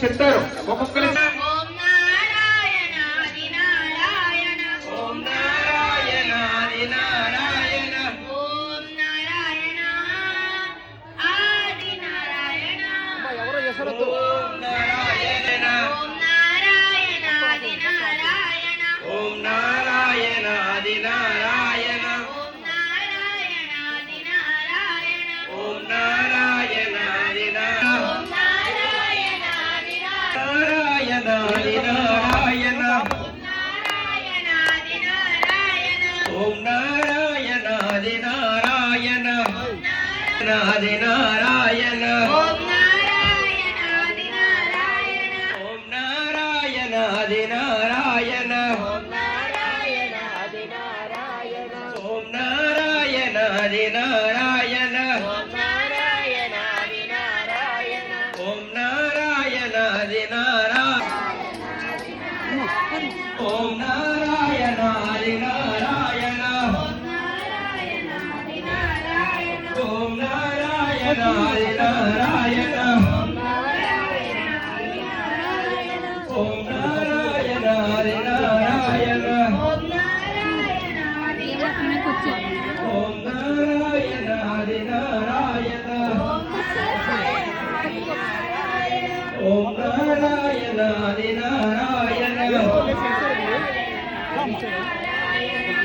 చెప్తారు ఒక్కొక్కరి ఆది నారాయణ ఓం నారాయణ ఆది నారాయణ ఓం నారాయణ ఆది నారాయణ ఓం నారాయణ ఆది నారాయణ ఓం నారాయణ ఆది నారాయణ ఓం నారాయణ ఆది నారాయణ ఓం నారాయణ ఆది నారాయణ ఓం నారాయణ ఆది నారాయణ ఓం నారాయణ ఆది నారాయణ ఓం నారాయణ ఆది నారాయణ ఓం నారాయణ ఆది నారాయణ ఓం నారాయణ ఆది నారాయణ ఓం నారాయణ ఆది నారాయణ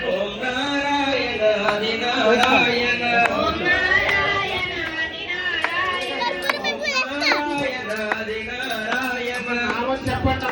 ఓం నారాయణ ఆది నారాయణ చెప్పండి.